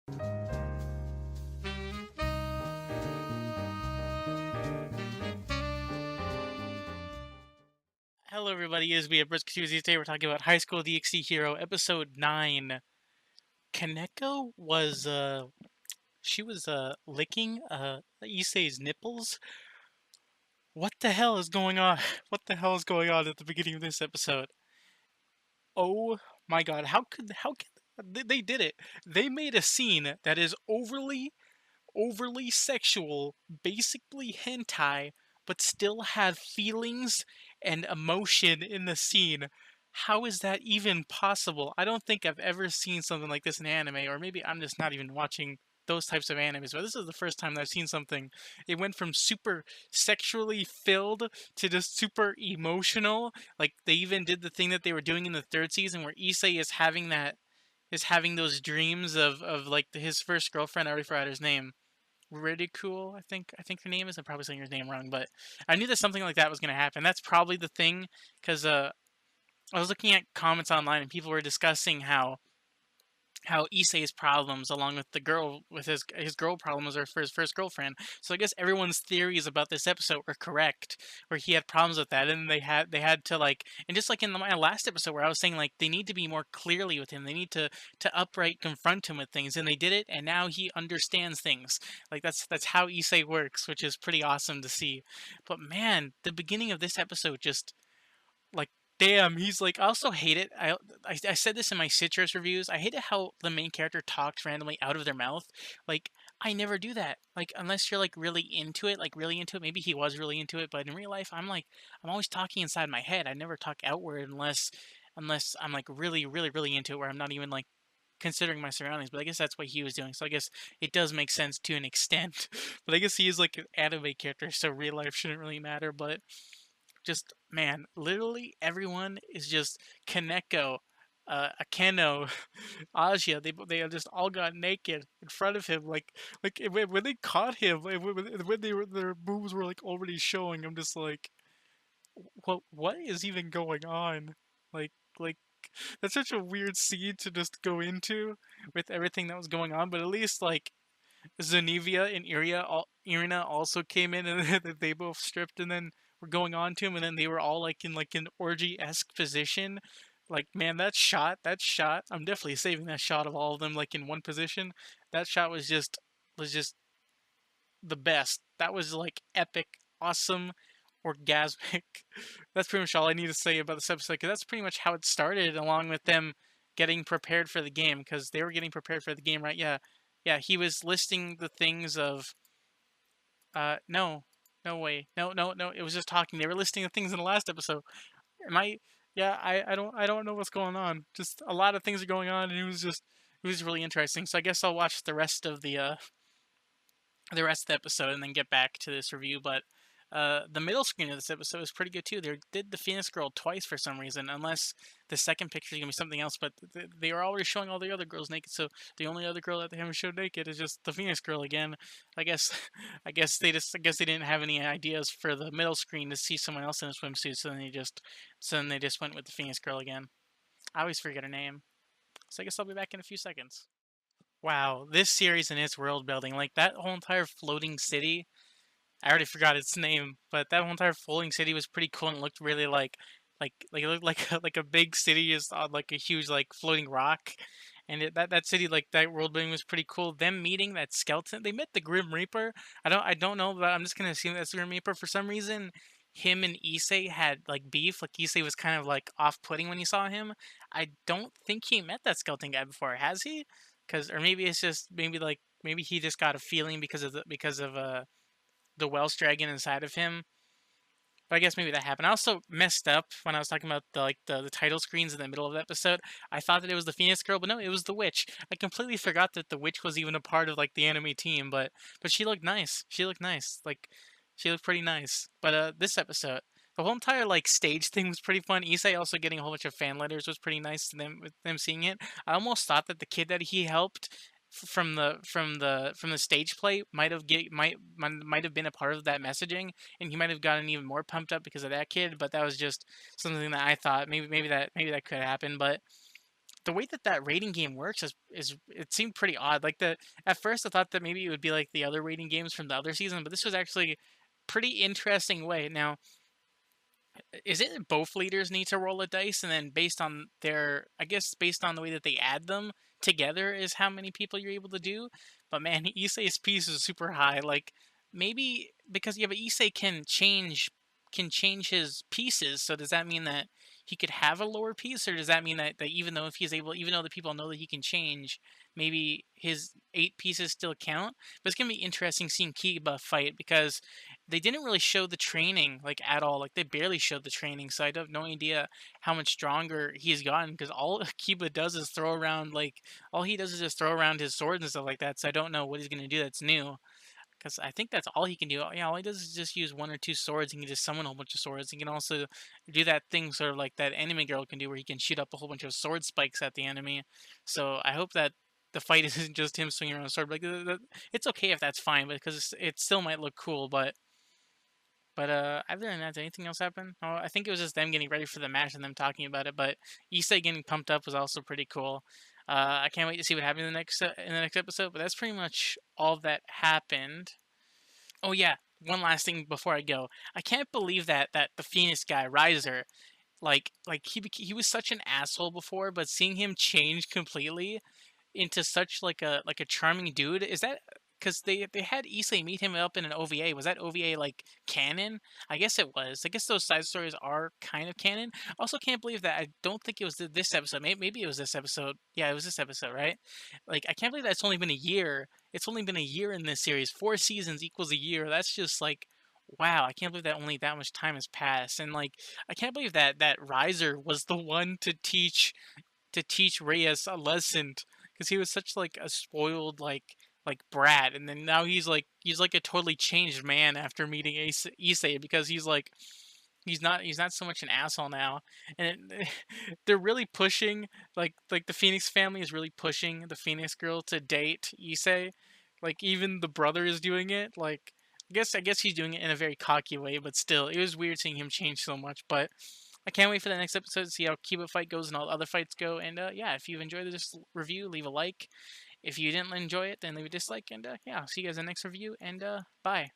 Hello, everybody. It's me, Brisk Tuesday. Today we're talking about High School DXD Hero, Episode 9. Kaneko was, she was, licking, Issei's nipples. What the hell is going on? What the hell is going on at the beginning of this episode? Oh my god, how could, they did it. They made a scene that is overly sexual, basically hentai, but still had feelings and emotion in the scene. How is that even possible? I don't think I've ever seen something like this in anime, or maybe I'm just not even watching those types of animes, but this is the first time that I've seen something. It went from super sexually filled to just super emotional. Like they even did the thing that they were doing in the third season where Issei is having those dreams of like his first girlfriend. I already forgot his name. Ridicule, I think her name is. I'm probably saying her name wrong, but I knew that something like that was going to happen. That's probably the thing, because I was looking at comments online and people were discussing how Issei's problems, along with the girl, with his girl problems, are for his first girlfriend. So I guess everyone's theories about this episode were correct, where he had problems with that, and they had to like, and just like in my last episode where I was saying like they need to be more clearly with him, they need to upright confront him with things, and they did it, and now he understands things. Like that's how Issei works, which is pretty awesome to see. But man, the beginning of this episode just like damn, he's like, I also hate it. I said this in my citrus reviews. I hate it how the main character talks randomly out of their mouth. Like I never do that. Like unless you're like really into it, maybe he was really into it, but in real life I'm always talking inside my head. I never talk outward unless I'm like really into it, where I'm not even like considering my surroundings. But I guess that's what he was doing, so I guess it does make sense to an extent. But I guess he is like an anime character, so real life shouldn't really matter. But just man, literally everyone is just Kaneko, Akeno, Asia. They just all got naked in front of him. Like when they caught him, when they were their boobs were like already showing. I'm just like, what is even going on? Like that's such a weird scene to just go into with everything that was going on. But at least like Zenivia and Irina also came in, and they both stripped and then were going on to him, and then they were all like in an orgy-esque position. Like man, that shot, I'm definitely saving that shot of all of them like in one position. That shot was just the best. That was like epic, awesome, orgasmic. That's pretty much all I need to say about this episode, because that's pretty much how it started, along with them getting prepared for the game, because they were getting prepared for the game, right? Yeah, yeah. He was listing the things of, no, no way, no. It was just talking. They were listing the things in the last episode. Am I? Yeah, I don't know what's going on. Just a lot of things are going on, and it was really interesting. So I guess I'll watch the rest of the episode and then get back to this review. But the middle screen of this episode is pretty good too. They did the Phoenix Girl twice for some reason, unless the second picture is gonna be something else. But they are already showing all the other girls naked, so the only other girl that they haven't showed naked is just the Phoenix Girl again. I guess, I guess they didn't have any ideas for the middle screen to see someone else in a swimsuit, so then they just went with the Phoenix Girl again. I always forget her name, so I guess I'll be back in a few seconds. Wow, this series and its world building, like that whole entire floating city, I already forgot its name, but that whole entire floating city was pretty cool and looked really like it looked like like a big city is on like a huge like floating rock, and that city, like that world building was pretty cool. Them meeting that skeleton, they met the Grim Reaper. I don't know, but I'm just gonna assume that's the Grim Reaper. For some reason, him and Issei had like beef. Like Issei was kind of like off-putting when you saw him. I don't think he met that skeleton guy before, has he? Cause or maybe it's just maybe he just got a feeling because of the Welsh dragon inside of him. But I guess maybe that happened. I also messed up when I was talking about the title screens in the middle of the episode. I thought that it was the Phoenix Girl, but no, it was the witch. I completely forgot that the witch was even a part of like the anime team. But she looked nice. She looked nice. Like she looked pretty nice. But this episode, the whole entire like stage thing was pretty fun. Isai also getting a whole bunch of fan letters was pretty nice to them, with them seeing it. I almost thought that the kid that he helped from the stage play might have been a part of that messaging, and he might have gotten even more pumped up because of that kid. But that was just something that I thought maybe that could happen. But the way that that rating game works is it seemed pretty odd. Like the at first I thought that maybe it would be like the other rating games from the other season, but this was actually pretty interesting way. Now, is it both leaders need to roll a dice, and then based on their, I guess based on the way that they add them together is how many people you're able to do. But man, Issei's piece is super high. Like maybe because yeah, but Issei can change his pieces. So does that mean that he could have a lower piece, or does that mean that even though if he's able, even though the people know that he can change, maybe his 8 pieces still count? But it's gonna be interesting seeing Kiba fight because they didn't really show the training like at all. Like they barely showed the training, so I have no idea how much stronger he's gotten. Because all Kiba does is throw around like all he does is just throw around his swords and stuff like that. So I don't know what he's gonna do that's new. Because I think that's all he can do. Yeah, all he does is just use 1 or 2 swords. He can just summon a whole bunch of swords. He can also do that thing sort of like that anime girl can do, where he can shoot up a whole bunch of sword spikes at the enemy. So I hope that the fight isn't just him swinging around a sword. Like it's okay if that's fine, because it still might look cool, but other than that, did anything else happen? Oh, I think it was just them getting ready for the match and them talking about it. But Issei getting pumped up was also pretty cool. I can't wait to see what happens in the next episode. But that's pretty much all that happened. Oh yeah, one last thing before I go. I can't believe that the Phoenix guy Riser, he was such an asshole before, but seeing him change completely into such like a charming dude. Is that because they had Issei meet him up in an OVA? Was that OVA like canon? I guess it was. I guess those side stories are kind of canon. Also, can't believe that I don't think it was this episode. Maybe it was this episode. Yeah, it was this episode, right? Like I can't believe that it's only been a year. It's only been a year in this series. 4 seasons equals a year. That's just like. Wow, I can't believe that only that much time has passed, and like I can't believe that Riser was the one to teach Reyes a lesson because he was such like a spoiled like brat, and then now he's like a totally changed man after meeting Issei because he's not so much an asshole now, and they're really pushing like the Phoenix family is really pushing the Phoenix girl to date Issei, like even the brother is doing it. Like I guess he's doing it in a very cocky way, but still, it was weird seeing him change so much. But I can't wait for the next episode to see how Kiba fight goes and all the other fights go. And yeah, if you've enjoyed this review, leave a like. If you didn't enjoy it, then leave a dislike. And yeah, I'll see you guys in the next review. And bye.